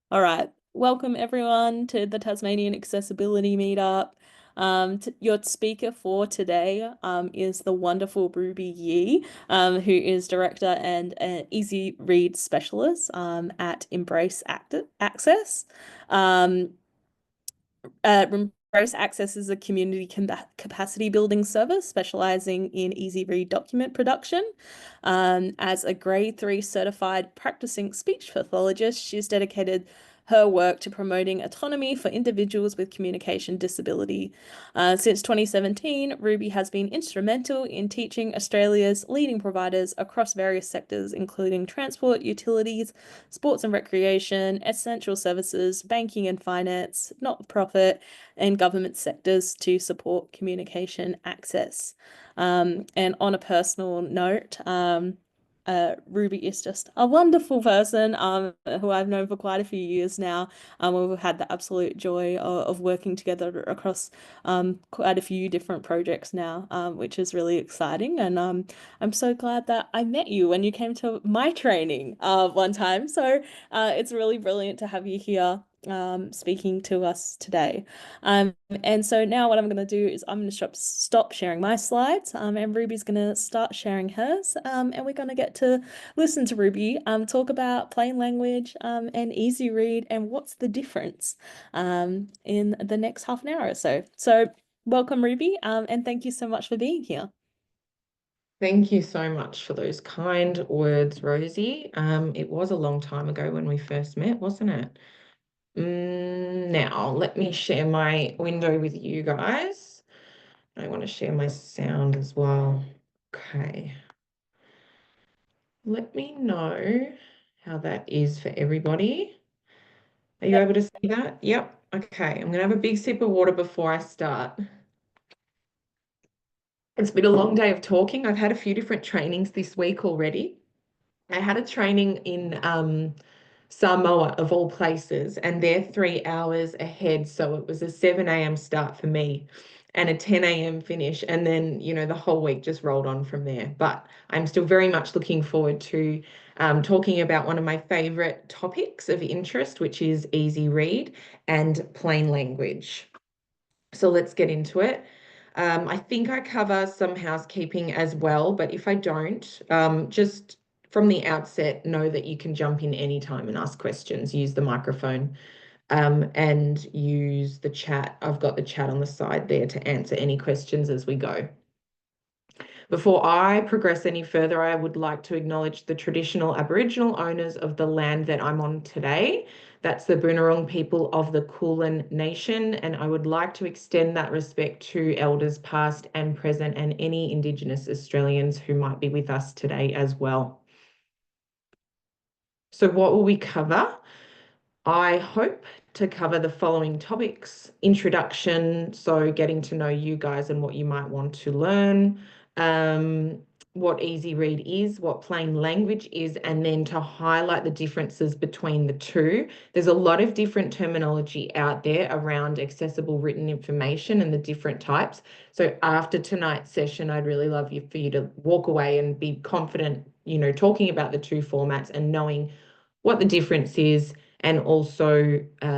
All right. Welcome everyone to the Tasmanian Accessibility Meetup. Your speaker for today is the wonderful Ruby Yee, who is director and an Easy Read specialist at Access. Um, Embrace Access is a community capacity building service specializing in easy read document production. As a grade 3 certified practicing speech pathologist, she's dedicated her work to promoting autonomy for individuals with communication disability. Since 2017, Ruby has been instrumental in teaching Australia's leading providers across various sectors, including transport, utilities, sports and recreation, essential services, banking and finance, not-for-profit, and government sectors to support communication access. And on a personal note, Ruby is just a wonderful person who I've known for quite a few years now. We've had the absolute joy of working together across quite a few different projects now, which is really exciting. And I'm so glad that I met you when you came to my training one time. So it's really brilliant to have you here speaking to us today. And so now what I'm going to do is I'm going to stop sharing my slides, and Ruby's going to start sharing hers, and we're going to get to listen to Ruby talk about plain language and easy read and what's the difference in the next half an hour or so. So welcome, Ruby, and thank you so much for being here. Thank you so much for those kind words, Rosie. It was a long time ago when we first met, wasn't it? Now, let me share my window with you guys. I want to share my sound as well. Okay. Let me know how that is for everybody. Are you Yep. able to see that? Yep. Okay. I'm going to have a big sip of water before I start. It's been a long day of talking. I've had a few different trainings this week already. I had a training in Samoa, of all places, and they're 3 hours ahead. So it was a 7 a.m. start for me and a 10 a.m. finish. And then, the whole week just rolled on from there. But I'm still very much looking forward to talking about one of my favorite topics of interest, which is easy read and plain language. So let's get into it. I think I cover some housekeeping as well, but if I don't, just from the outset, know that you can jump in anytime and ask questions. Use the microphone and use the chat. I've got the chat on the side there to answer any questions as we go. Before I progress any further, I would like to acknowledge the traditional Aboriginal owners of the land that I'm on today. That's the Boonwurrung people of the Kulin Nation, and I would like to extend that respect to elders past and present and any Indigenous Australians who might be with us today as well. So what will we cover? I hope to cover the following topics: introduction, so getting to know you guys and what you might want to learn, um, what easy read is, what plain language is, and then to highlight the differences between the two. There's a lot of different terminology out there around accessible written information and the different types. So after tonight's session, I'd really love for you to walk away and be confident, talking about the two formats and knowing what the difference is and also how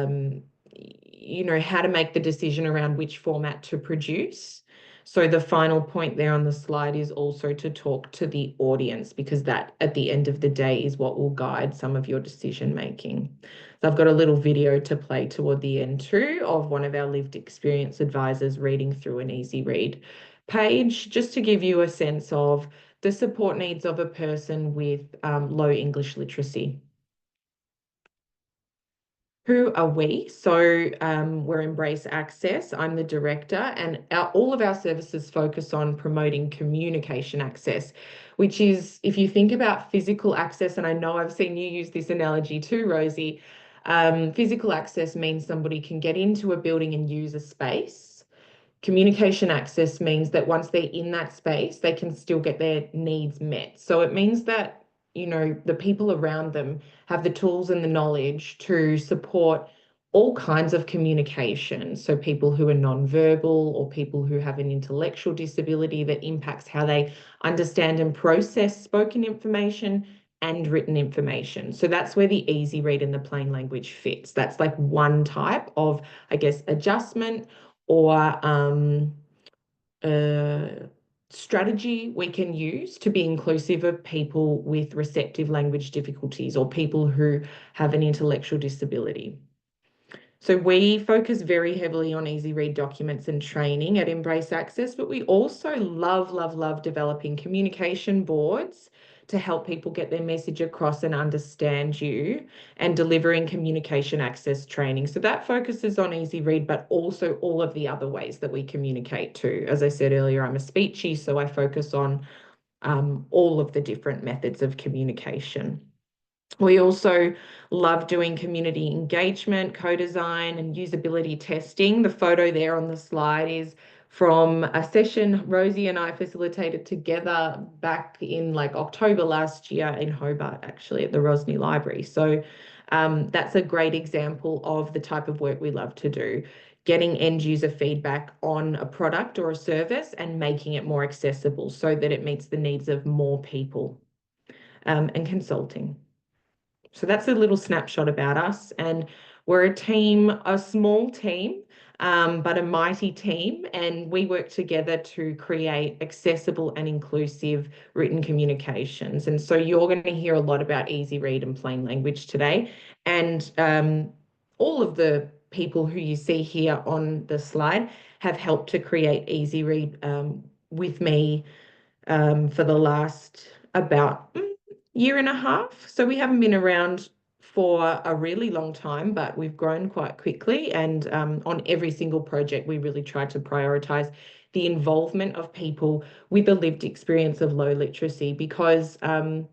to make the decision around which format to produce. So the final point there on the slide is also to talk to the audience, because that at the end of the day is what will guide some of your decision making. So I've got a little video to play toward the end too of one of our lived experience advisors reading through an easy read page, just to give you a sense of the support needs of a person with low English literacy. Who are we? So we're Embrace Access. I'm the director, and all of our services focus on promoting communication access, which is, if you think about physical access, and I know I've seen you use this analogy too, Rosie, physical access means somebody can get into a building and use a space. Communication access means that once they're in that space, they can still get their needs met. So it means that, the people around them have the tools and the knowledge to support all kinds of communication. So people who are nonverbal or people who have an intellectual disability that impacts how they understand and process spoken information, and written information. So that's where the easy read and the plain language fits. That's like one type of, I guess, adjustment or uh, strategy we can use to be inclusive of people with receptive language difficulties or people who have an intellectual disability. So we focus very heavily on easy read documents and training at Embrace Access, but we also love, love, love developing communication boards to help people get their message across and understand you and delivering communication access training. So that focuses on easy read, but also all of the other ways that we communicate too. As I said earlier, I'm a speechy, so I focus on all of the different methods of communication. We also love doing community engagement, co-design, and usability testing. The photo there on the slide is from a session Rosie and I facilitated together back in like October last year in Hobart, actually, at the Rosny Library. So that's a great example of the type of work we love to do, getting end user feedback on a product or a service and making it more accessible so that it meets the needs of more people, and consulting. So that's a little snapshot about us. And we're a team, a small team, but a mighty team. And we work together to create accessible and inclusive written communications. And so you're going to hear a lot about easy read and plain language today. And all of the people who you see here on the slide have helped to create easy read with me for the last about year and a half. So we haven't been around for a really long time, but we've grown quite quickly. And on every single project, we really try to prioritize the involvement of people with a lived experience of low literacy because I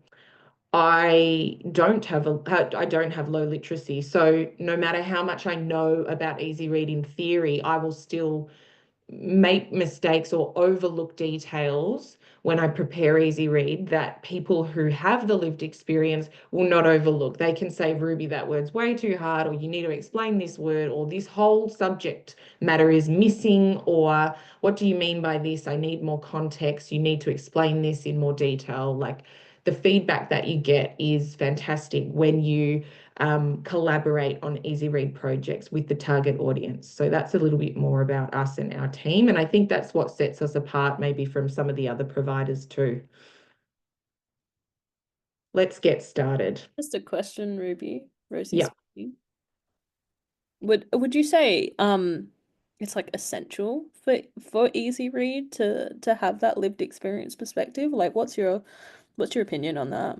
don't have low literacy. So no matter how much I know about easy read in theory, I will still make mistakes or overlook details when I prepare easy read that people who have the lived experience will not overlook. They can say, Ruby, that word's way too hard, or you need to explain this word, or this whole subject matter is missing, or what do you mean by this? I need more context. You need to explain this in more detail. Like the feedback that you get is fantastic when you collaborate on easy read projects with the target audience. So that's a little bit more about us and our team. And I think that's what sets us apart maybe from some of the other providers too. Let's get started. Just a question, Ruby. Rosie Yeah. speaking. Would you say it's like essential for easy read to have that lived experience perspective? Like what's your opinion on that?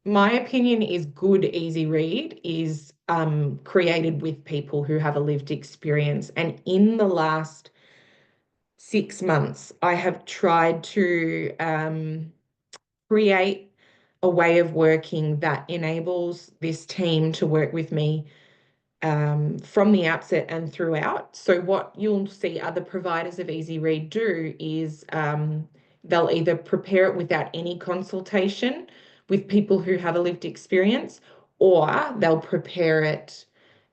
My opinion is good easy read is created with people who have a lived experience. And in the last 6 months, I have tried to create a way of working that enables this team to work with me from the outset and throughout. So what you'll see other providers of Easy Read do is they'll either prepare it without any consultation with people who have a lived experience, or they'll prepare it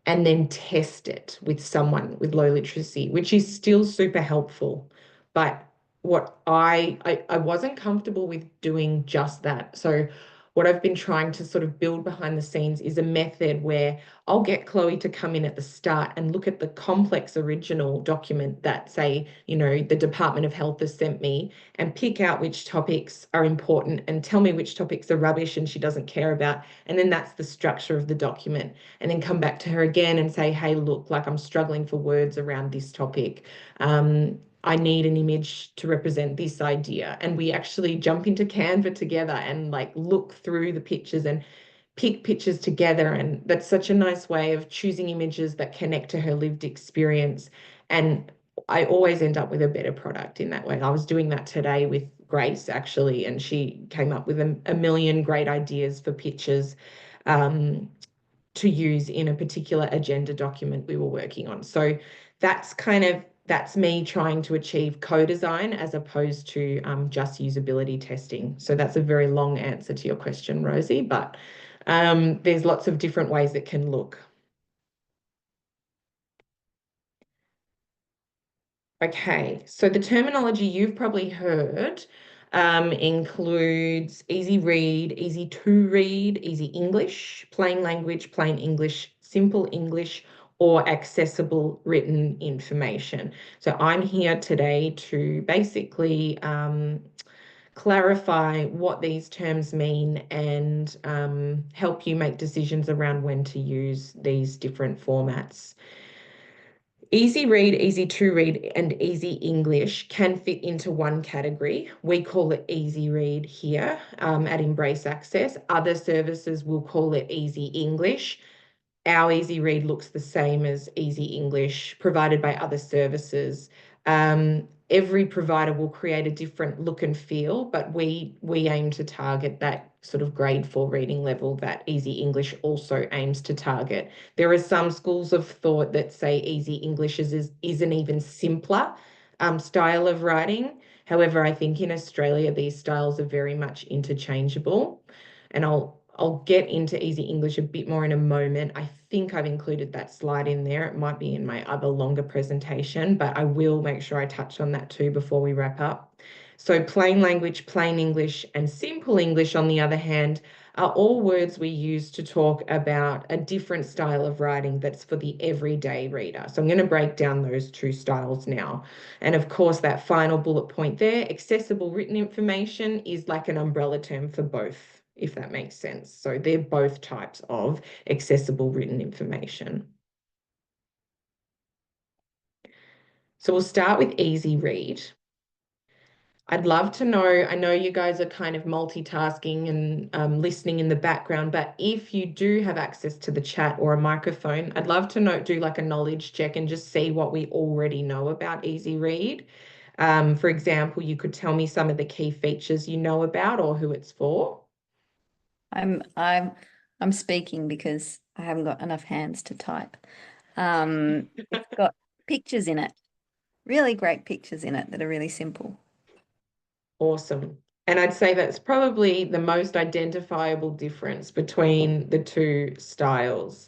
and then test it with someone with low literacy, which is still super helpful. But what I wasn't comfortable with doing just that. So what I've been trying to sort of build behind the scenes is a method where I'll get Chloe to come in at the start and look at the complex original document that, say, the Department of Health has sent me and pick out which topics are important and tell me which topics are rubbish and she doesn't care about. And then that's the structure of the document. And then come back to her again and say, hey, look, like I'm struggling for words around this topic. I need an image to represent this idea. And we actually jump into Canva together and like look through the pictures and pick pictures together. And that's such a nice way of choosing images that connect to her lived experience. And I always end up with a better product in that way. I was doing that today with Grace, actually, and she came up with a million great ideas for pictures. To use in a particular agenda document we were working on. So that's me trying to achieve co-design as opposed to just usability testing. So that's a very long answer to your question, Rosie, but there's lots of different ways it can look. Okay, so the terminology you've probably heard includes easy read, easy to read, easy English, plain language, plain English, simple English, or accessible written information. So I'm here today to basically clarify what these terms mean and help you make decisions around when to use these different formats. Easy read, easy to read, and easy English can fit into one category. We call it easy read here at Embrace Access. Other services will call it easy English. Our easy read looks the same as easy English provided by other services. Every provider will create a different look and feel, but we aim to target that sort of grade 4 reading level that easy English also aims to target. There are some schools of thought that say easy English is an even simpler style of writing. However, I think in Australia these styles are very much interchangeable, and I'll get into easy English a bit more in a moment. I think I've included that slide in there. It might be in my other longer presentation, but I will make sure I touch on that too before we wrap up. So plain language, plain English, and simple English, on the other hand, are all words we use to talk about a different style of writing that's for the everyday reader. So I'm going to break down those two styles now. And of course, that final bullet point there, accessible written information, is like an umbrella term for both, if that makes sense. So they're both types of accessible written information. So we'll start with easy read. I'd love to know, I know you guys are kind of multitasking and listening in the background, but if you do have access to the chat or a microphone, I'd love to know, do like a knowledge check and just see what we already know about easy read. For example, you could tell me some of the key features you know about or who it's for. I'm I'm I'm speaking because I haven't got enough hands to type. It's got pictures in it, really great pictures in it that are really simple. Awesome. And I'd say that's probably the most identifiable difference between the two styles.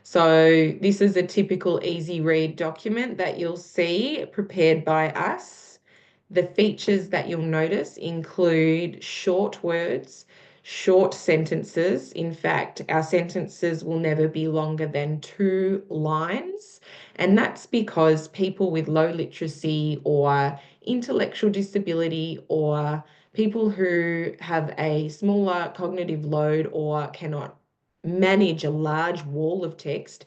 So this is a typical easy read document that you'll see prepared by us. The features that you'll notice include short words, short sentences. In fact, our sentences will never be longer than 2 lines. And that's because people with low literacy or intellectual disability or people who have a smaller cognitive load or cannot manage a large wall of text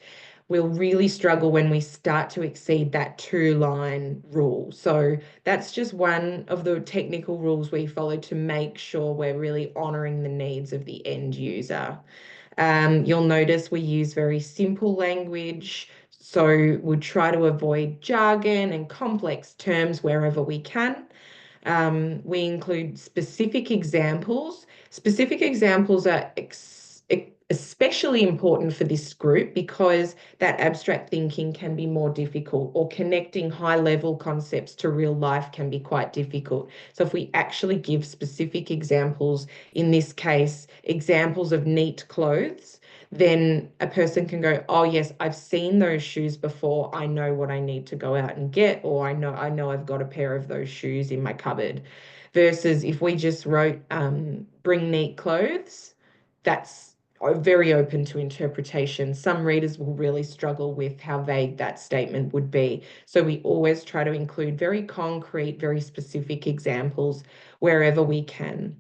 will really struggle when we start to exceed that 2 line rule. So that's just one of the technical rules we follow to make sure we're really honoring the needs of the end user. You'll notice we use very simple language. So we try to avoid jargon and complex terms wherever we can. We include specific examples. Specific examples are especially important for this group because that abstract thinking can be more difficult, or connecting high level concepts to real life can be quite difficult. So if we actually give specific examples, in this case, examples of neat clothes, then a person can go, oh yes, I've seen those shoes before. I know what I need to go out and get, or I know I've got a pair of those shoes in my cupboard. Versus if we just wrote bring neat clothes, that's very open to interpretation. Some readers will really struggle with how vague that statement would be. So we always try to include very concrete, very specific examples wherever we can.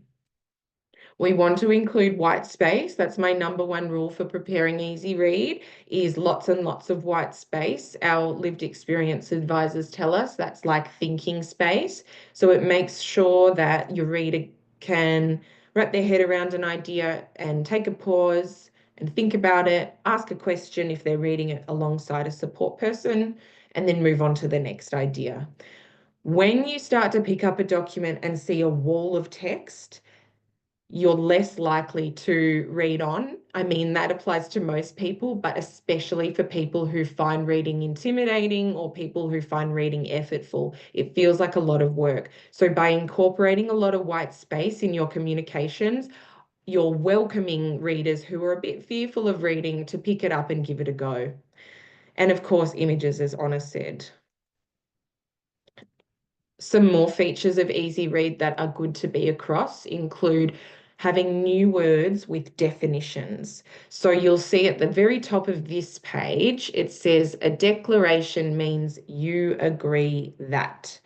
We want to include white space. That's my number one rule for preparing easy read, is lots and lots of white space. Our lived experience advisors tell us that's like thinking space. So it makes sure that your reader can wrap their head around an idea and take a pause and think about it, ask a question if they're reading it alongside a support person, and then move on to the next idea. When you start to pick up a document and see a wall of text, you're less likely to read on. I mean, that applies to most people, but especially for people who find reading intimidating or people who find reading effortful. It feels like a lot of work. So by incorporating a lot of white space in your communications, you're welcoming readers who are a bit fearful of reading to pick it up and give it a go. And of course, images, as Anna said. Some more features of Easy Read that are good to be across include having new words with definitions. So you'll see at the very top of this page, it says a declaration means you agree that.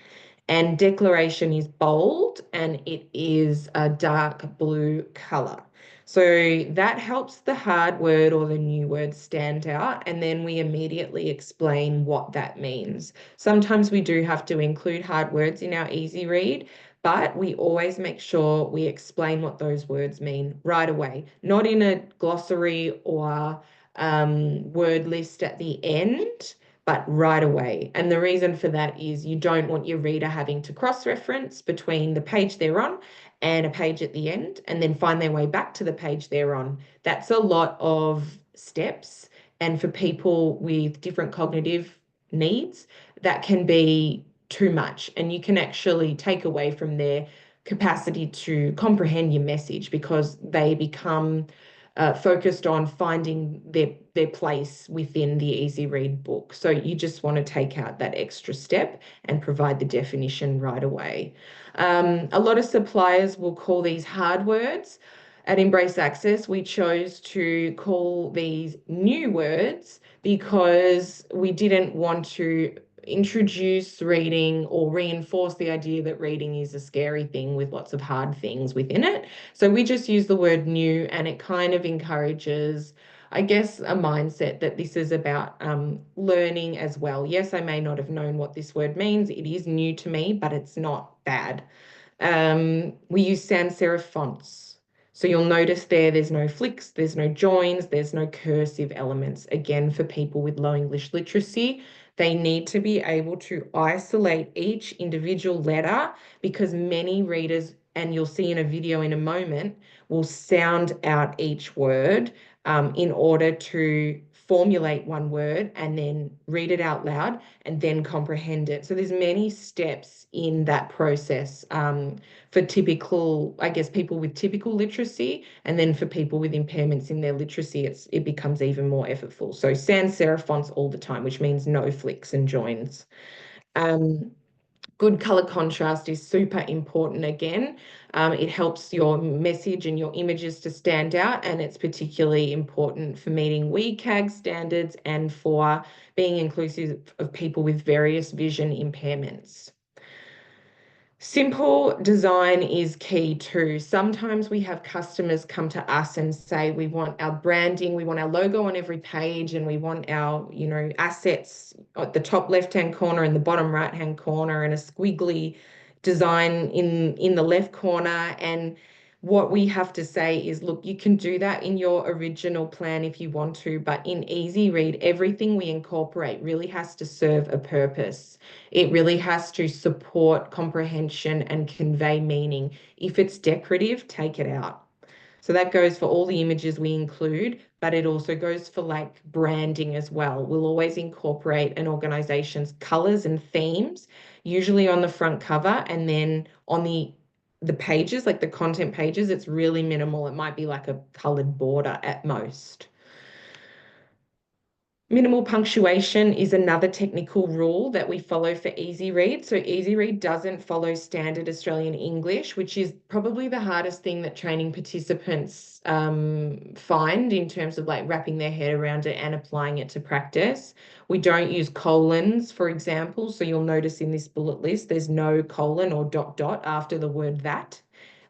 And declaration is bold and it is a dark blue color. So that helps the hard word or the new word stand out. And then we immediately explain what that means. Sometimes we do have to include hard words in our easy read, but we always make sure we explain what those words mean right away, not in a glossary or word list at the end, but right away. And the reason for that is you don't want your reader having to cross-reference between the page they're on and a page at the end and then find their way back to the page they're on. That's a lot of steps. And for people with different cognitive needs, that can be too much. And you can actually take away from their capacity to comprehend your message because they become focused on finding their place within the easy read book. So you just want to take out that extra step and provide the definition right away. A lot of suppliers will call these hard words. At Embrace Access, we chose to call these new words because we didn't want to introduce reading or reinforce the idea that reading is a scary thing with lots of hard things within it. So we just use the word new and it kind of encourages, I guess, a mindset that this is about learning as well. Yes, I may not have known what this word means. It is new to me, but it's not bad. We use sans serif fonts. So you'll notice there's no flicks, there's no joins, there's no cursive elements. Again, for people with low English literacy, they need to be able to isolate each individual letter because many readers, and you'll see in a video in a moment, will sound out each word in order to formulate one word and then read it out loud and then comprehend it. So there's many steps in that process for typical, I guess, people with typical literacy, and then for people with impairments in their literacy, it becomes even more effortful. So sans serif fonts all the time, which means no flicks and joins. Good color contrast is super important again. It helps your message and your images to stand out, and it's particularly important for meeting WCAG standards and for being inclusive of people with various vision impairments. Simple design is key too. Sometimes we have customers come to us and say, we want our branding, we want our logo on every page, and we want our, assets at the top left-hand corner and the bottom right-hand corner and a squiggly design in the left corner. And what we have to say is, look, you can do that in your original plan if you want to, but in Easy Read, everything we incorporate really has to serve a purpose. It really has to support comprehension and convey meaning. If it's decorative, take it out. So that goes for all the images we include, but it also goes for like branding as well. We'll always incorporate an organization's colors and themes, usually on the front cover, and then on the pages, like the content pages, it's really minimal. It might be like a colored border at most. Minimal punctuation is another technical rule that we follow for Easy Read. So Easy Read doesn't follow standard Australian English, which is probably the hardest thing that training participants find in terms of like wrapping their head around it and applying it to practice. We don't use colons, for example. So you'll notice in this bullet list, there's no colon or dot dot after the word that.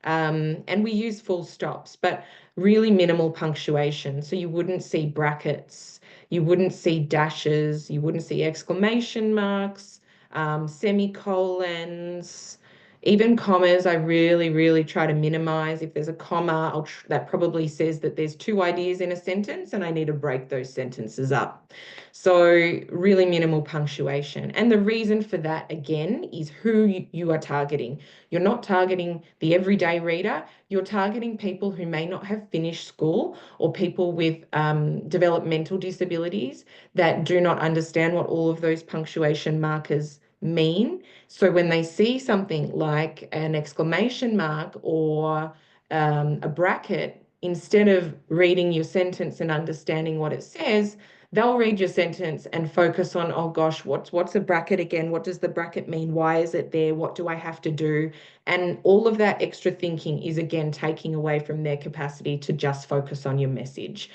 And we use full stops, but really minimal punctuation. So you wouldn't see brackets, you wouldn't see dashes, you wouldn't see exclamation marks, semicolons, even commas. I really, really try to minimize. If there's a comma, that probably says that there's two ideas in a sentence and I need to break those sentences up. So really minimal punctuation. And the reason for that, again, is who you are targeting. You're not targeting the everyday reader. You're targeting people who may not have finished school or people with developmental disabilities that do not understand what all of those punctuation markers mean. So when they see something like an exclamation mark or a bracket, instead of reading your sentence and understanding what it says, they'll read your sentence and focus on, oh gosh, what's a bracket again? What does the bracket mean? Why is it there? What do I have to do? And all of that extra thinking is again taking away from their capacity to just focus on your message.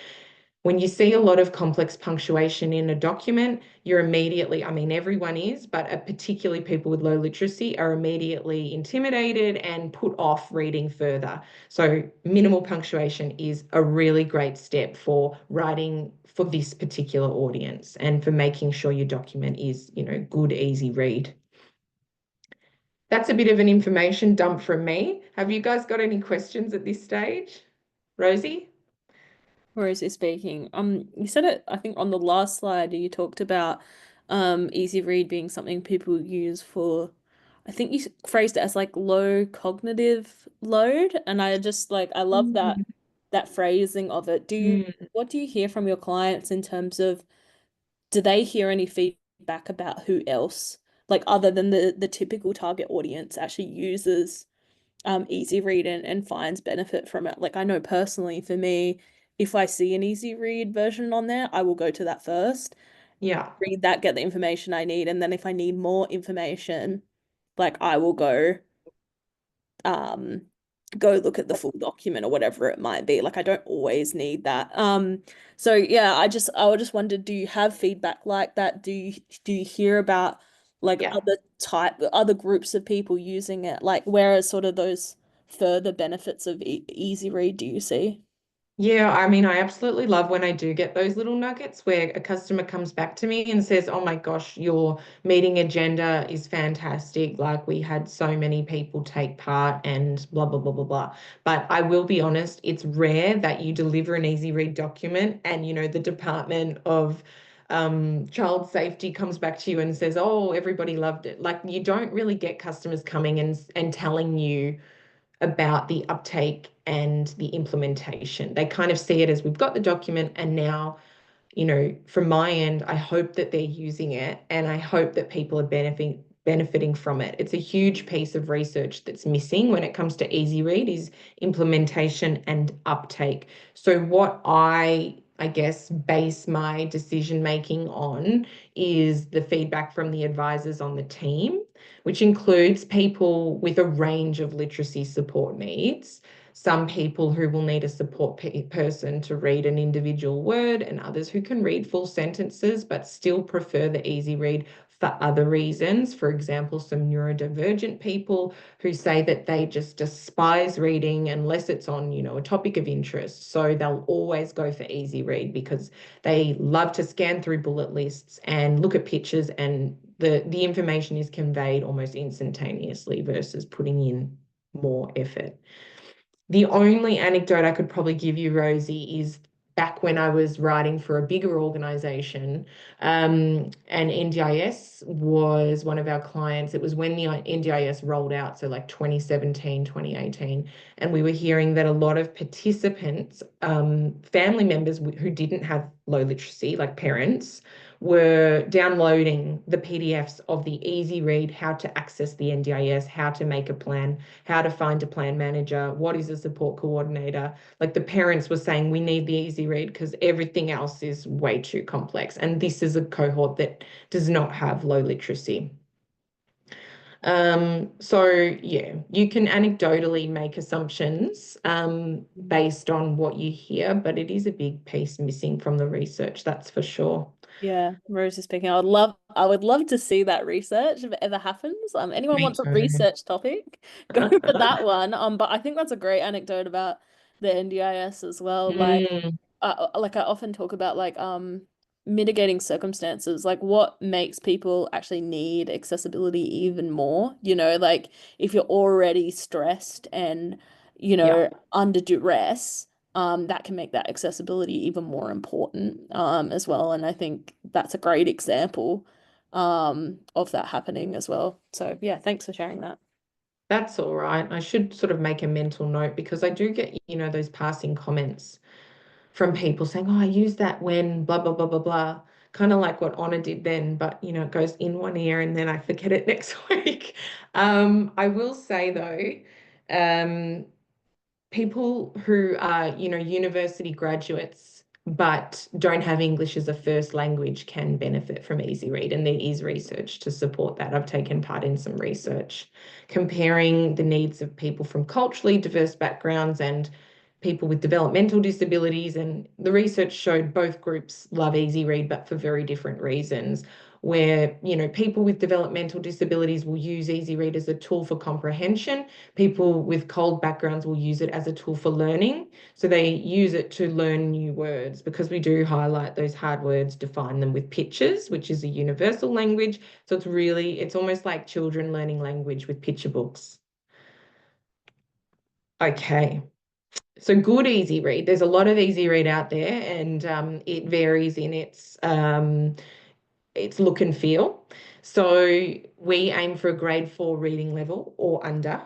When you see a lot of complex punctuation in a document, you're immediately, I mean, everyone is, but particularly people with low literacy are immediately intimidated and put off reading further. So, minimal punctuation is a really great step for writing for this particular audience and for making sure your document is, good, easy read. That's a bit of an information dump from me. Have you guys got any questions at this stage? Rosie? Rosie speaking. You said it, I think on the last slide you talked about easy read being something people use for, I think you phrased it as like low cognitive load, and I just like I love that phrasing of it. Mm. What do you hear from your clients in terms of, do they hear any feedback about who else, like other than the typical target audience, actually uses easy read and finds benefit from it? Like I know personally for me, if I see an easy read version on there, I will go to that first, Yeah. read that, get the information I need, and then if I need more information, like I will um go look at the full document or whatever it might be. Like I don't always need that. So yeah, I just wondered, do you have feedback like that? Do you hear about like Yeah. other groups of people using it? Like where are sort of those further benefits of easy read do you see? Yeah, I mean, I absolutely love when I do get those little nuggets where a customer comes back to me and says, "Oh my gosh, your meeting agenda is fantastic. Like, we had so many people take part and blah, blah, blah, blah, blah." But I will be honest, it's rare that you deliver an easy read document and, the Department of Child Safety comes back to you and says, "Oh, everybody loved it." Like, you don't really get customers coming and telling you about the uptake and the implementation. They kind of see it as we've got the document and now, from my end, I hope that they're using it and I hope that people are benefiting from it. It's a huge piece of research that's missing when it comes to easy read is implementation and uptake. So what I guess base my decision making on is the feedback from the advisors on the team, which includes people with a range of literacy support needs. Some people who will need a support person to read an individual word, and others who can read full sentences but still prefer the easy read for other reasons. For example, some neurodivergent people who say that they just despise reading unless it's on, a topic of interest. So they'll always go for easy read because they love to scan through bullet lists and look at pictures, and the information is conveyed almost instantaneously versus putting in more effort. The only anecdote I could probably give you, Rosie, is back when I was writing for a bigger organization, and NDIS was one of our clients. It was when the NDIS rolled out, so like 2017, 2018, and we were hearing that a lot of participants, family members who didn't have low literacy, like parents, were downloading the PDFs of the easy read, how to access the NDIS, how to make a plan, how to find a plan manager, what is a support coordinator. Like the parents were saying, we need the easy read because everything else is way too complex. And this is a cohort that does not have low literacy. So yeah, you can anecdotally make assumptions based on what you hear, but it is a big piece missing from the research, that's for sure. Yeah, Rose is speaking. I would love to see that research if it ever happens. Anyone Me wants a too. research topic, go for that one. But I think that's a great anecdote about the NDIS as well. Mm, Like I often talk about like mitigating circumstances, like what makes people actually need accessibility even more. Like if you're already stressed and yeah. under duress, that can make that accessibility even more important as well. And I think that's a great example of that happening as well. So yeah, thanks for sharing that. That's all right. I should sort of make a mental note because I do get, those passing comments from people saying, "Oh, I use that when blah, blah, blah, blah, blah." Kind of like what Honor did then, but it goes in one ear and then I forget it next week. I will say though, people who are, university graduates but don't have English as a first language can benefit from Easy Read. And there is research to support that. I've taken part in some research comparing the needs of people from culturally diverse backgrounds and people with developmental disabilities. And the research showed both groups love Easy Read, but for very different reasons. Where, people with developmental disabilities will use Easy Read as a tool for comprehension. People with cold backgrounds will use it as a tool for learning. So they use it to learn new words because we do highlight those hard words, define them with pictures, which is a universal language. So it's almost like children learning language with picture books. Okay. So good Easy Read. There's a lot of Easy Read out there, and it varies in its look and feel. So we aim for a grade 4 reading level or under.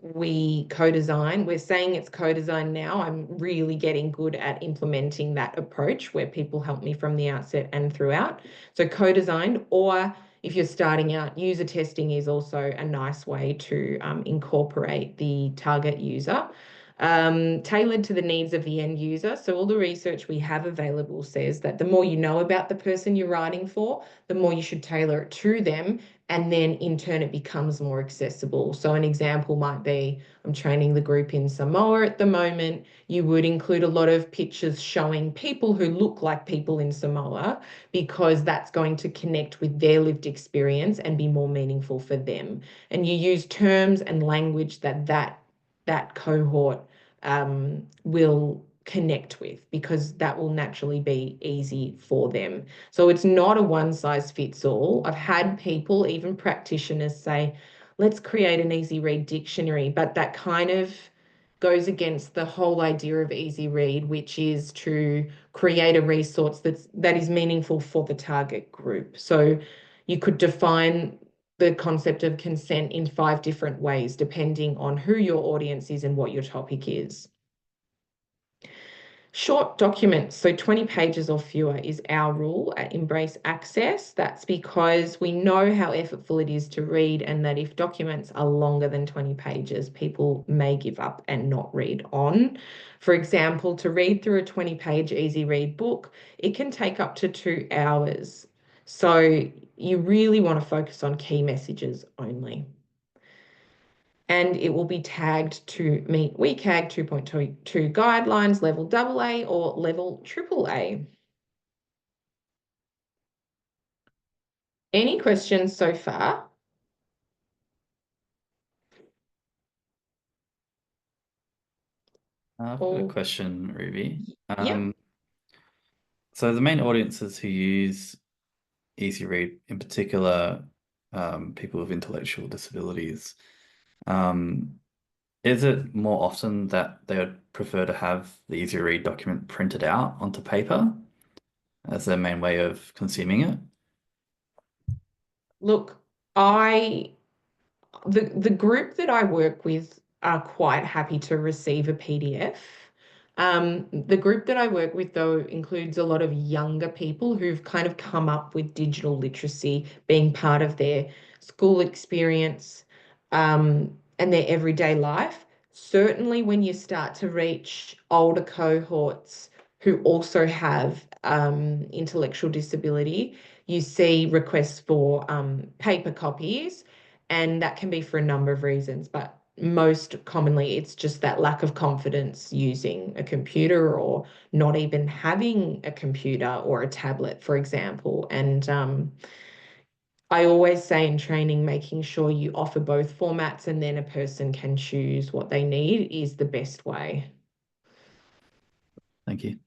We co-design. We're saying it's co-design now. I'm really getting good at implementing that approach where people help me from the outset and throughout. So co-designed, or if you're starting out, user testing is also a nice way to incorporate the target user. Tailored to the needs of the end user. So all the research we have available says that the more you know about the person you're writing for, the more you should tailor it to them, and then in turn it becomes more accessible. So an example might be, I'm training the group in Samoa at the moment. You would include a lot of pictures showing people who look like people in Samoa because that's going to connect with their lived experience and be more meaningful for them. And you use terms and language that cohort will connect with because that will naturally be easy for them. So it's not a one size fits all. I've had people, even practitioners, say, let's create an Easy Read dictionary, but that kind of goes against the whole idea of Easy Read, which is to create a resource that is meaningful for the target group. So you could define the concept of consent in 5 different ways, depending on who your audience is and what your topic is. Short documents, so 20 pages or fewer is our rule at Embrace Access. That's because we know how effortful it is to read, and that if documents are longer than 20 pages, people may give up and not read on. For example, to read through a 20-page Easy Read book, it can take up to 2 hours. So you really want to focus on key messages only. And it will be tagged to meet WCAG 2.2 guidelines, level AA or level AAA. Any questions so far? I've got a question, Ruby. Yeah. So the main audiences who use Easy Read, in particular, people with intellectual disabilities, is it more often that they would prefer to have the Easy Read document printed out onto paper as their main way of consuming it? Look, the group that I work with are quite happy to receive a PDF. The group that I work with, though, includes a lot of younger people who've kind of come up with digital literacy being part of their school experience, and their everyday life. Certainly, when you start to reach older cohorts who also have intellectual disability, you see requests for paper copies, and that can be for a number of reasons, but most commonly it's just that lack of confidence using a computer or not even having a computer or a tablet, for example. And I always say in training, making sure you offer both formats and then a person can choose what they need is the best way. Thank you.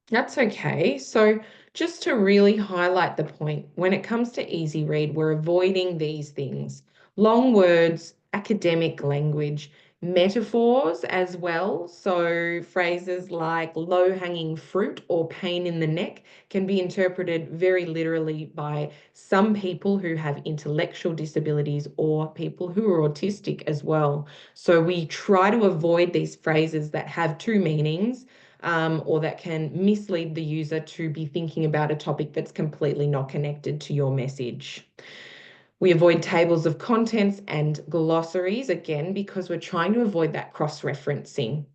That's okay. So just to really highlight the point, when it comes to Easy Read, we're avoiding these things. Long words, academic language, metaphors as well. So phrases like low-hanging fruit or pain in the neck can be interpreted very literally by some people who have intellectual disabilities or people who are autistic as well. So we try to avoid these phrases that have two meanings, or that can mislead the user to be thinking about a topic that's completely not connected to your message. We avoid tables of contents and glossaries, again, because we're trying to avoid that cross-referencing.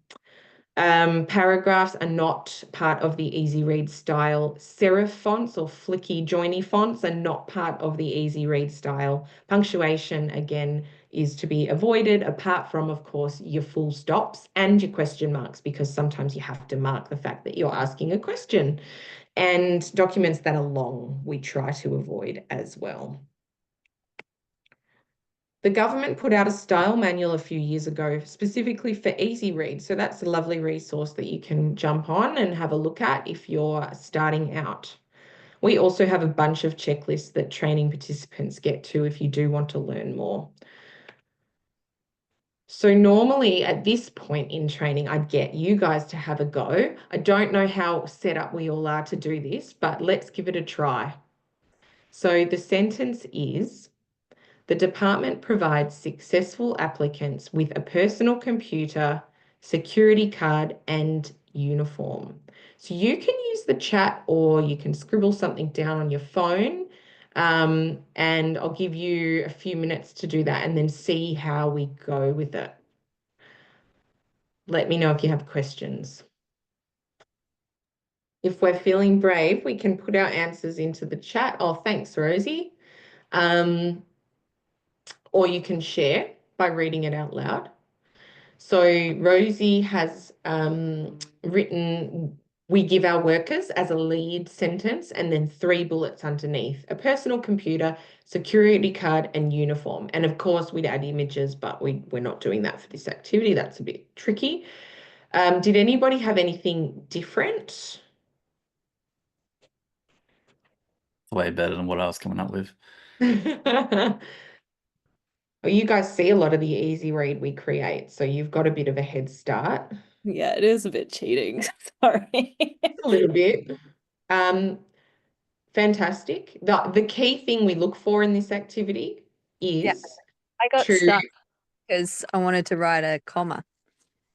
Paragraphs are not part of the easy read style. Serif fonts or flicky joiny fonts are not part of the easy read style. Punctuation, again, is to be avoided, apart from, of course, your full stops and your question marks, because sometimes you have to mark the fact that you're asking a question. And documents that are long, we try to avoid as well. The government put out a style manual a few years ago specifically for easy read. So that's a lovely resource that you can jump on and have a look at if you're starting out. We also have a bunch of checklists that training participants get to if you do want to learn more. So normally at this point in training, I'd get you guys to have a go. I don't know how set up we all are to do this, but let's give it a try. So the sentence is, the department provides successful applicants with a personal computer, security card, and uniform. So you can use the chat or you can scribble something down on your phone. And I'll give you a few minutes to do that and then see how we go with it. Let me know if you have questions. If we're feeling brave, we can put our answers into the chat. Oh, thanks, Rosie. Or you can share by reading it out loud. So Rosie has written, we give our workers as a lead sentence and then 3 bullets underneath, a personal computer, security card, and uniform. And of course, we'd add images, but we're not doing that for this activity. That's a bit tricky. Did anybody have anything different? Way better than what I was coming up with. Well, you guys see a lot of the easy read we create, so you've got a bit of a head start. Yeah, it is a bit cheating. Sorry. A little bit. Fantastic. The key thing we look for in this activity Yeah. is I got to stuck because I wanted to write a comma.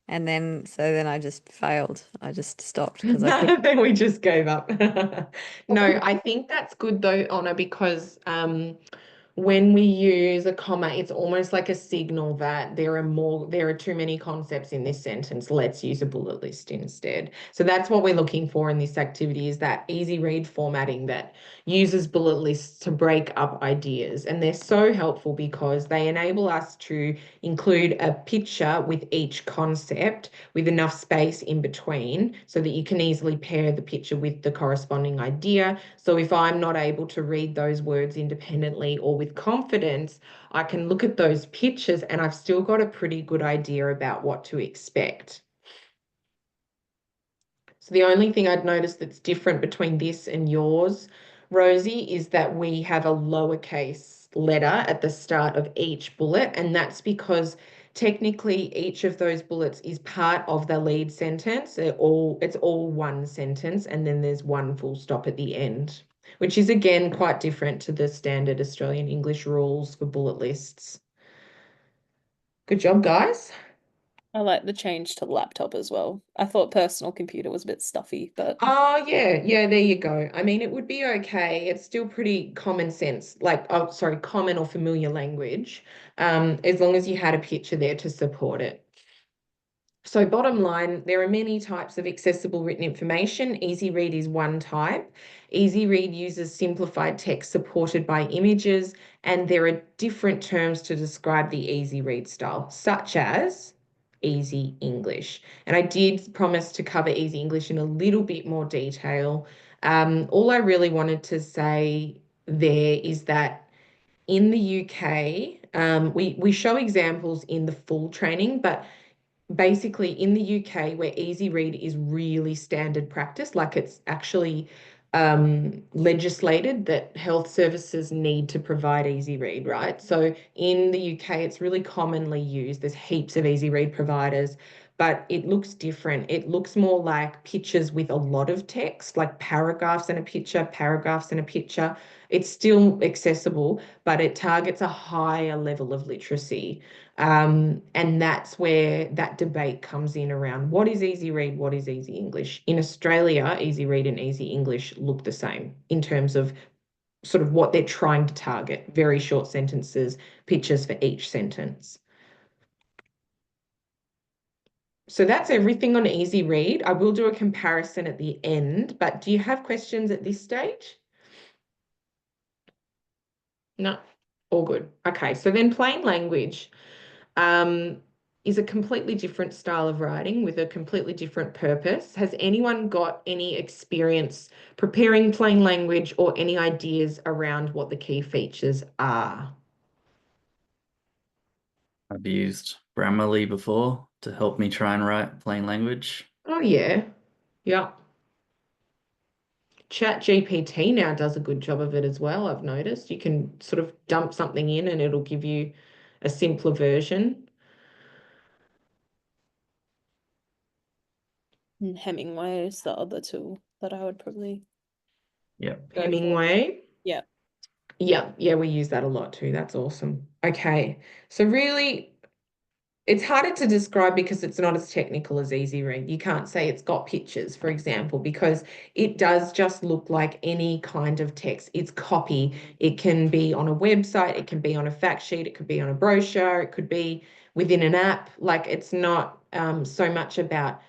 And then I just failed. I just stopped because I couldn't. then we just gave up. No, I think that's good though, Honor, because when we use a comma, it's almost like a signal that there are too many concepts in this sentence. Let's use a bullet list instead. So that's what we're looking for in this activity, is that easy read formatting that uses bullet lists to break up ideas. And they're so helpful because they enable us to include a picture with each concept with enough space in between so that you can easily pair the picture with the corresponding idea. So if I'm not able to read those words independently or with confidence, I can look at those pictures and I've still got a pretty good idea about what to expect. So the only thing I'd noticed that's different between this and yours, Rosie, is that we have a lowercase letter at the start of each bullet, and that's because technically each of those bullets is part of the lead sentence. It's all one sentence, and then there's one full stop at the end, which is again quite different to the standard Australian English rules for bullet lists. Good job, guys. I like the change to laptop as well. I thought personal computer was a bit stuffy, but Oh, yeah, there you go. I mean, it would be okay. It's still pretty common sense, like, oh, sorry, common or familiar language, as long as you had a picture there to support it. So bottom line, there are many types of accessible written information. Easy Read is one type. Easy Read uses simplified text supported by images, and there are different terms to describe the Easy Read style, such as Easy English. And I did promise to cover Easy English in a little bit more detail. All I really wanted to say there is that in the UK, we show examples in the full training, but basically in the UK, where easy read is really standard practice, like it's actually legislated that health services need to provide easy read, right? So in the UK, it's really commonly used. There's heaps of easy read providers, but it looks different. It looks more like pictures with a lot of text, like paragraphs and a picture, paragraphs and a picture. It's still accessible, but it targets a higher level of literacy. And that's where that debate comes in around what is easy read, what is easy English. In Australia, easy read and easy English look the same in terms of sort of what they're trying to target, very short sentences, pictures for each sentence. So that's everything on Easy Read. I will do a comparison at the end, but do you have questions at this stage? No, all good. Okay, so then plain language um, is a completely different style of writing with a completely different purpose. Has anyone got any experience preparing plain language or any ideas around what the key features are? I've used Grammarly before to help me try and write plain language. Oh, yeah. Yeah. Chat GPT now does a good job of it as well, I've noticed. You can sort of dump something in and it'll give you a simpler version. And Hemingway is the other tool that I would probably Yep. go for. Hemingway. Yeah. Yeah, we use that a lot too. That's awesome. Okay. So really, it's harder to describe because it's not as technical as Easy Read. You can't say it's got pictures, for example, because it does just look like any kind of text. It's copy. It can be on a website, it can be on a fact sheet, it could be on a brochure, it could be within an app. Like it's not so much about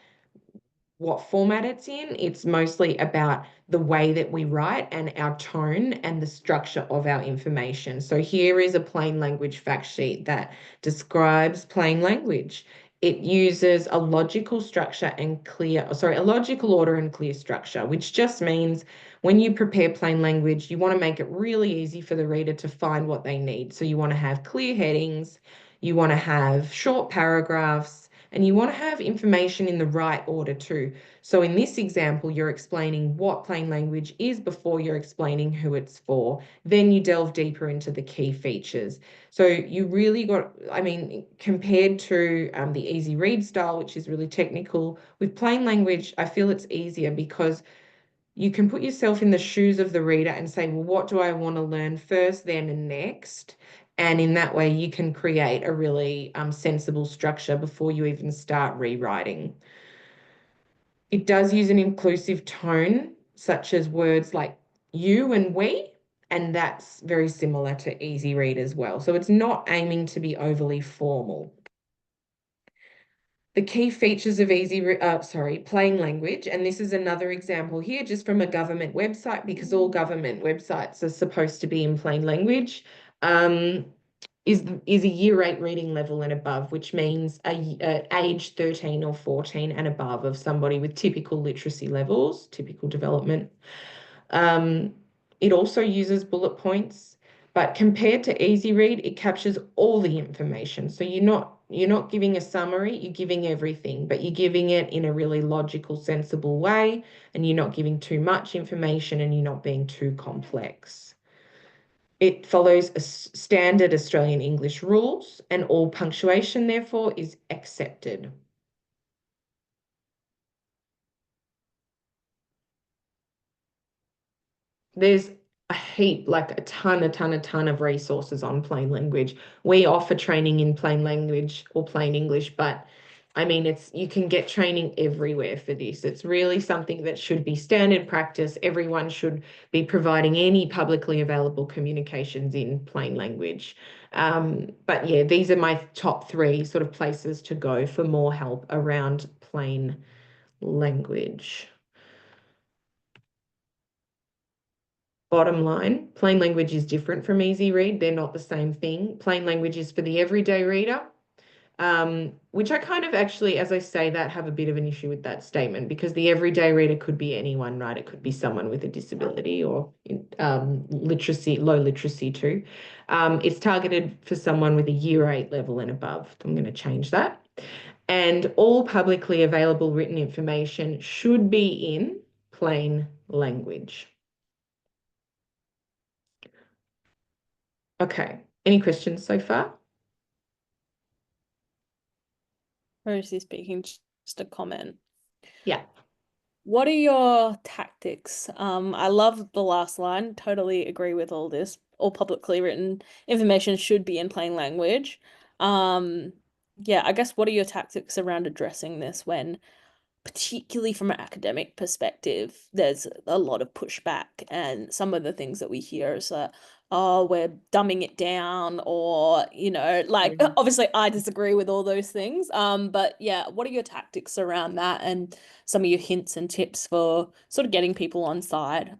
what format it's in. It's mostly about the way that we write and our tone and the structure of our information. So here is a plain language fact sheet that describes plain language. It uses a logical structure and a logical order and clear structure, which just means when you prepare plain language, you want to make it really easy for the reader to find what they need. So you want to have clear headings, you want to have short paragraphs, and you want to have information in the right order too. So in this example, you're explaining what plain language is before you're explaining who it's for. Then you delve deeper into the key features. So you really got, I mean, compared to the easy read style, which is really technical, with plain language, I feel it's easier because you can put yourself in the shoes of the reader and say, well, what do I want to learn first, then, and next? And in that way, you can create a really sensible structure before you even start rewriting. It does use an inclusive tone, such as words like you and we, and that's very similar to Easy Read as well. So it's not aiming to be overly formal. The key features of plain language, and this is another example here just from a government website because all government websites are supposed to be in plain language, um, is a year 8 reading level and above, which means age 13 or 14 and above of somebody with typical literacy levels, typical development. Um, it also uses bullet points, but compared to Easy Read, it captures all the information. So you're not giving a summary, you're giving everything, but you're giving it in a really logical, sensible way, and you're not giving too much information and you're not being too complex. It follows standard Australian English rules, and all punctuation, therefore, is accepted. There's a heap, like a ton of resources on plain language. We offer training in plain language or plain English, but I mean, you can get training everywhere for this. It's really something that should be standard practice. Everyone should be providing any publicly available communications in plain language. But yeah, these are my top 3 sort of places to go for more help around plain language. Bottom line, plain language is different from easy read. They're not the same thing. Plain language is for the everyday reader, which I kind of actually, as I say that, have a bit of an issue with that statement because the everyday reader could be anyone, right? It could be someone with a disability or low literacy too. It's targeted for someone with a year 8 level and above. I'm going to change that. And all publicly available written information should be in plain language. Okay. Any questions so far? Mostly speaking, just a comment. Yeah. What are your tactics? I love the last line. Totally agree with all this. All publicly written information should be in plain language. Yeah, I guess what are your tactics around addressing this when particularly from an academic perspective, there's a lot of pushback, and some of the things that we hear is that, oh, we're dumbing it down, or, like, obviously I disagree with all those things. But yeah, what are your tactics around that, and some of your hints and tips for sort of getting people on side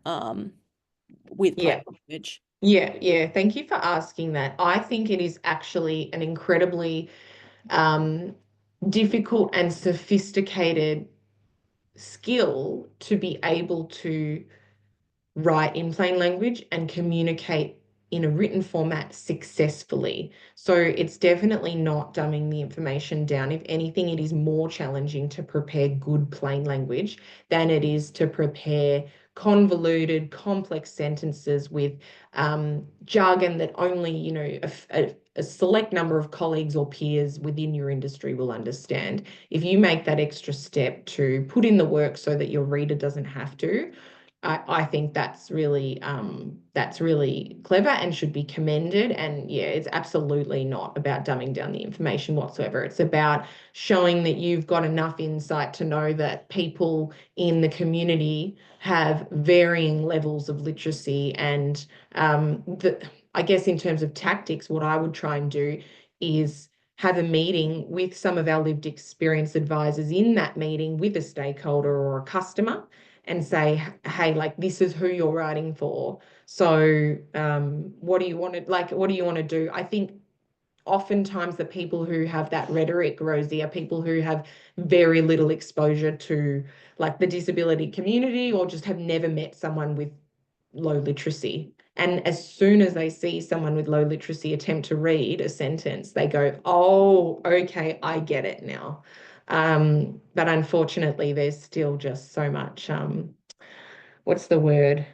with plain Yeah. language? Yeah. Thank you for asking that. I think it is actually an incredibly um, difficult and sophisticated skill to be able to write in plain language and communicate in a written format successfully. So it's definitely not dumbing the information down. If anything, it is more challenging to prepare good plain language than it is to prepare convoluted, complex sentences with jargon that only, a select number of colleagues or peers within your industry will understand. If you make that extra step to put in the work so that your reader doesn't have to, I think that's really clever and should be commended. And yeah, it's absolutely not about dumbing down the information whatsoever. It's about showing that you've got enough insight to know that people in the community have varying levels of literacy. And I guess in terms of tactics, what I would try and do is have a meeting with some of our lived experience advisors, in that meeting with a stakeholder or a customer, and say, hey, like, this is who you're writing for. So what do you want to, like, what do you want to do? I think oftentimes the people who have that rhetoric, Rosie, are people who have very little exposure to, like, the disability community, or just have never met someone with low literacy. And as soon as they see someone with low literacy attempt to read a sentence, they go, oh, okay, I get it now. But unfortunately, there's still just so much, what's the word?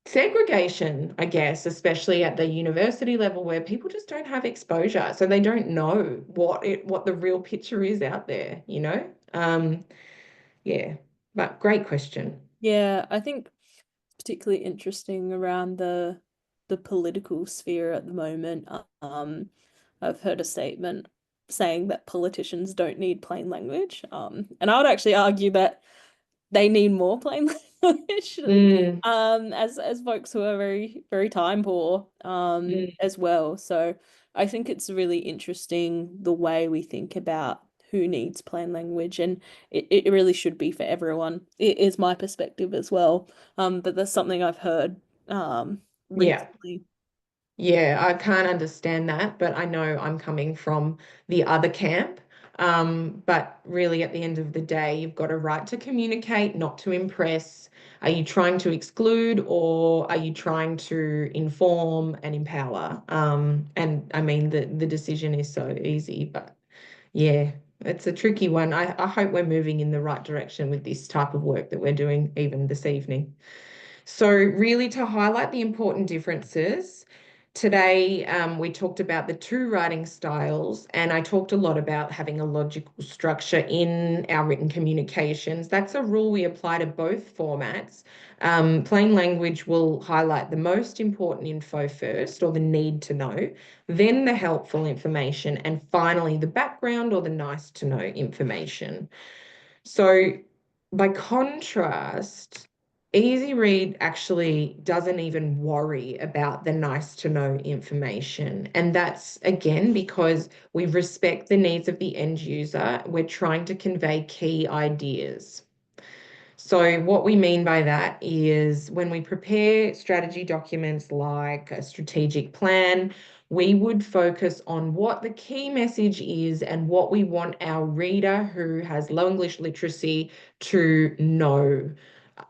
Segregation, I guess, especially at the university level, where people just don't have exposure. So they don't know what the real picture is out there, you know? Yeah, but great question. Yeah, I think particularly interesting around the political sphere at the moment. I've heard a statement saying that politicians don't need plain language. And I would actually argue that they need more plain language. Mm, As folks who are very, very time poor, mm. as well. So I think it's really interesting the way we think about who needs plain language, and it really should be for everyone. It is my perspective as well. But that's something I've heard Yeah. recently. Yeah, I can't understand that, but I know I'm coming from the other camp. But really, at the end of the day, you've got a right to communicate, not to impress. Are you trying to exclude, or are you trying to inform and empower? And I mean, the decision is so easy, but yeah, it's a tricky one. I hope we're moving in the right direction with this type of work that we're doing even this evening. So, really, to highlight the important differences, today we talked about the two writing styles, and I talked a lot about having a logical structure in our written communications. That's a rule we apply to both formats. Plain language will highlight the most important info first, or the need to know, then the helpful information, and finally the background or the nice to know information. So, by contrast, Easy Read actually doesn't even worry about the nice to know information. And that's again because we respect the needs of the end user. We're trying to convey key ideas. So, what we mean by that is when we prepare strategy documents like a strategic plan, we would focus on what the key message is and what we want our reader who has low English literacy to know.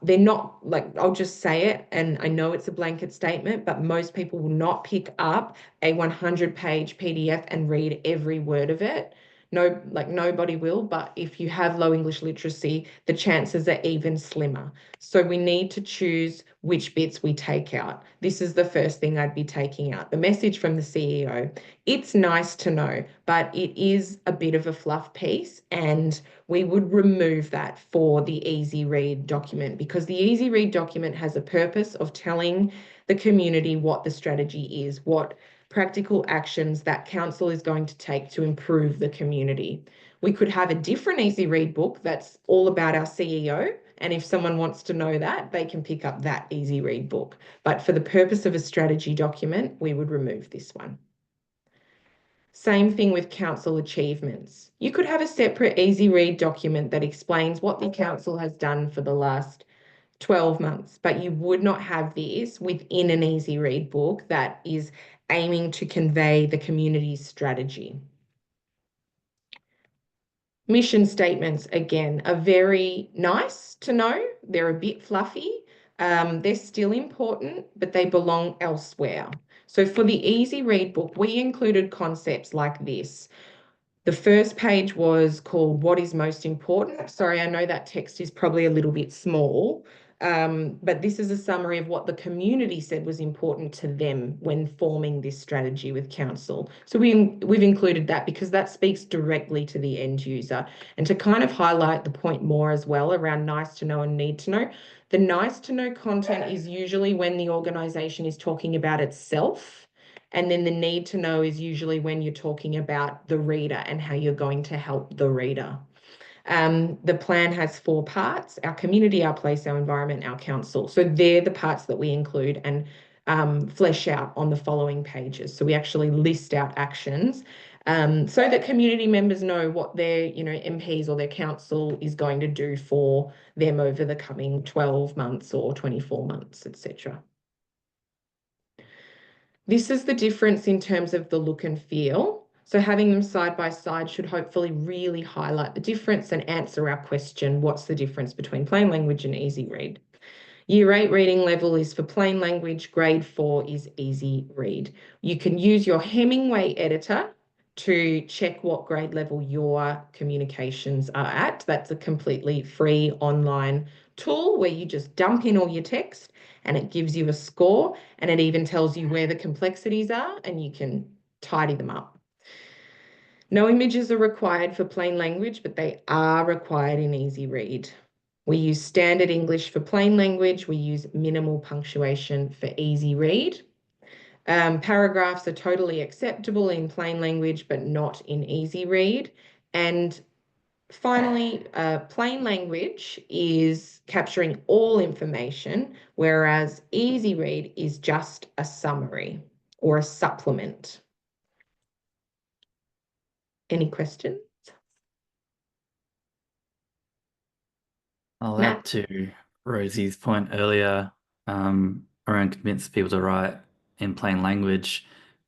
They're not, like, I'll just say it, and I know it's a blanket statement, but most people will not pick up a 100-page PDF and read every word of it. No, like, nobody will, but if you have low English literacy, the chances are even slimmer. So we need to choose which bits we take out. This is the first thing I'd be taking out. The message from the CEO. It's nice to know, but it is a bit of a fluff piece, and we would remove that for the Easy Read document, because the Easy Read document has a purpose of telling the community what the strategy is, what practical actions that council is going to take to improve the community. We could have a different easy read book that's all about our CEO. And if someone wants to know that, they can pick up that easy read book. But for the purpose of a strategy document, we would remove this one. Same thing with council achievements. You could have a separate easy read document that explains what the council has done for the last 12 months, but you would not have this within an easy read book that is aiming to convey the community's strategy. Mission statements, again, are very nice to know. They're a bit fluffy. They're still important, but they belong elsewhere. So for the easy read book, we included concepts like this. The first page was called What is Most Important? Sorry, I know that text is probably a little bit small, but this is a summary of what the community said was important to them when forming this strategy with council. So we've included that because that speaks directly to the end user. And to kind of highlight the point more as well around nice to know and need to know, the nice to know content is usually when the organisation is talking about itself. And then the need to know is usually when you're talking about the reader and how you're going to help the reader. The plan has 4 parts: our community, our place, our environment, our council. So they're the parts that we include and flesh out on the following pages. So we actually list out actions so that community members know what their MPs or their council is going to do for them over the coming 12 months or 24 months, etc. This is the difference in terms of the look and feel. So having them side by side should hopefully really highlight the difference and answer our question, what's the difference between plain language and easy read? Year 8 reading level is for plain language, grade 4 is easy read. You can use your Hemingway editor to check what grade level your communications are at. That's a completely free online tool where you just dump in all your text and it gives you a score, and it even tells you where the complexities are and you can tidy them up. No images are required for plain language, but they are required in easy read. We use standard English for plain language. We use minimal punctuation for easy read. Paragraphs are totally acceptable in plain language, but not in easy read. And finally, plain language is capturing all information, whereas easy read is just a summary or a supplement. Any questions? I'll Matt? add to Rosie's point earlier around convince people to write in plain language.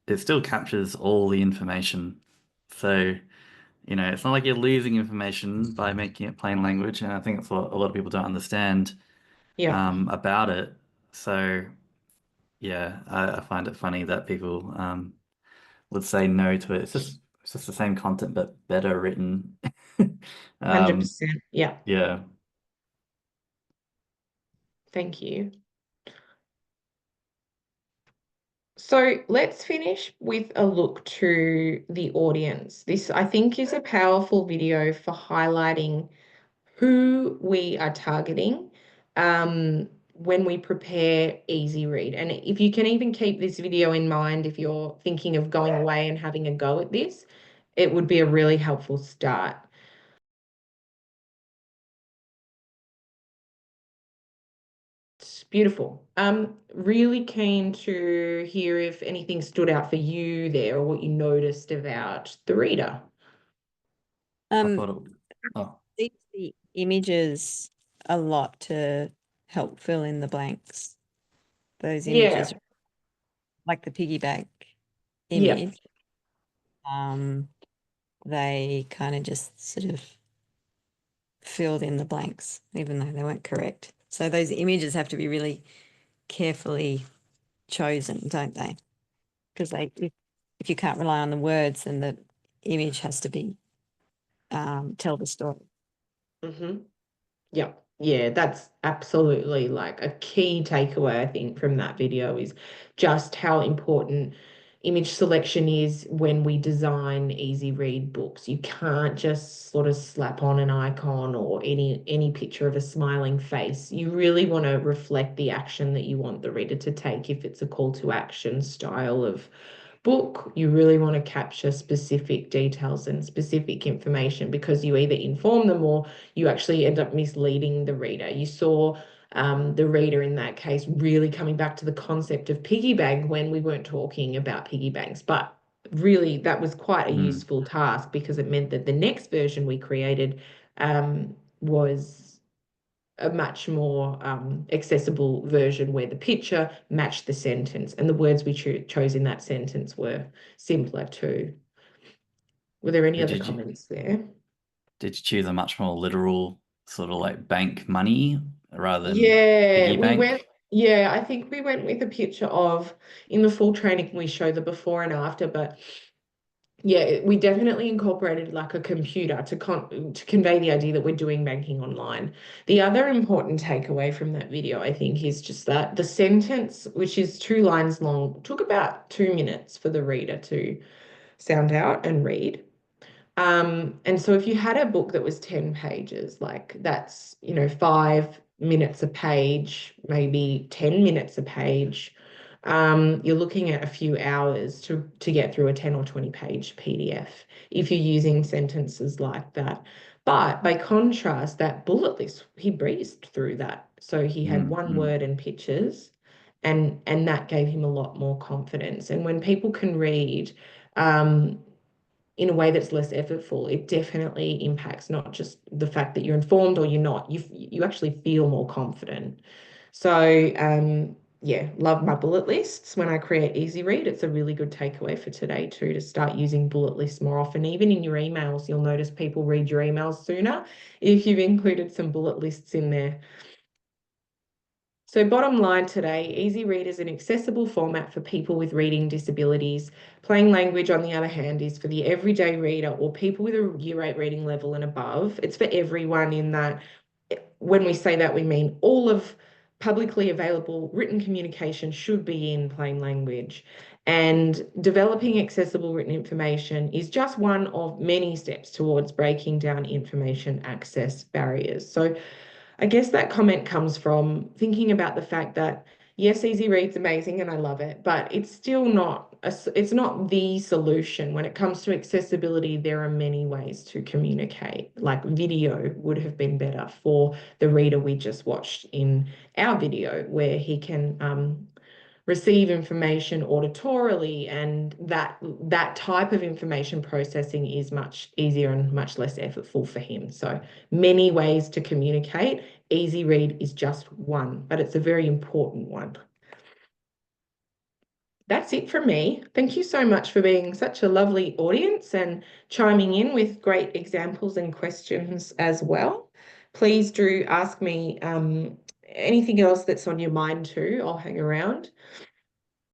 It still captures all the information. So, it's not like you're losing information by making it plain language. And I think that's what a lot of people don't understand about it. So, yeah, I find it funny that people would say no to it. It's just the same content, but better written. 100%. Yeah, Yeah. thank you. So let's finish with a look to the audience. This, I think, is a powerful video for highlighting who we are targeting when we prepare easy read. And if you can even keep this video in mind, if you're thinking of going away and having a go at this, it would be a really helpful start. It's beautiful. Really keen to hear if anything stood out for you there or what you noticed about the reader. I thought oh, These the images a lot to help fill in the blanks. Those images, Yeah, like the piggyback yeah, image, they kind of just sort of filled in the blanks, even though they weren't correct. So those images have to be really carefully chosen, don't they? Because if you can't rely on the words, then the image has to be tell the story. Mm-hmm. Yeah, yeah, that's absolutely like a key takeaway, I think, from that video is just how important image selection is when we design easy read books. You can't just sort of slap on an icon or any picture of a smiling face. You really want to reflect the action that you want the reader to take if it's a call to action style of book, you really want to capture specific details and specific information because you either inform them or you actually end up misleading the reader. You saw the reader in that case really coming back to the concept of piggy bank when we weren't talking about piggy banks, but really that was quite a Mm. useful task because it meant that the next version we created was a much more accessible version where the picture matched the sentence and the words we chose in that sentence were simpler too. Were there any other Did you comments there? did you choose a much more literal sort of like bank money rather than Yeah, piggy bank? I think we went with a picture of, in the full training, we show the before and after, but yeah, we definitely incorporated like a computer to convey the idea that we're doing banking online. The other important takeaway from that video, I think, is just that the sentence, which is 2 lines long, took about 2 minutes for the reader to sound out and read. And so if you had a book that was 10 pages, like that's, 5 minutes a page, maybe 10 minutes a page, you're looking at a few hours to get through a 10 or 20 page PDF if you're using sentences like that. But by contrast, that bullet list, he breezed through that. So he had Mm, one mm. word and pictures, and that gave him a lot more confidence. And when people can read, um, in a way that's less effortful, it definitely impacts not just the fact that you're informed or you're not. You actually feel more confident. So yeah, love my bullet lists. When I create Easy Read, it's a really good takeaway for today too, to start using bullet lists more often. Even in your emails, you'll notice people read your emails sooner if you've included some bullet lists in there. So bottom line today, Easy Read is an accessible format for people with reading disabilities. Plain language, on the other hand, is for the everyday reader or people with a Year 8 reading level and above. It's for everyone in that when we say that, we mean all of publicly available written communication should be in plain language. And developing accessible written information is just one of many steps towards breaking down information access barriers. So I guess that comment comes from thinking about the fact that yes, Easy Read's amazing and I love it, but it's still not it's not the solution. When it comes to accessibility, there are many ways to communicate. Like video would have been better for the reader we just watched in our video, where he can receive information auditorily, and that type of information processing is much easier and much less effortful for him. So many ways to communicate. Easy Read is just one, but it's a very important one. That's it from me. Thank you so much for being such a lovely audience and chiming in with great examples and questions as well. Please do ask me anything else that's on your mind too. I'll hang around.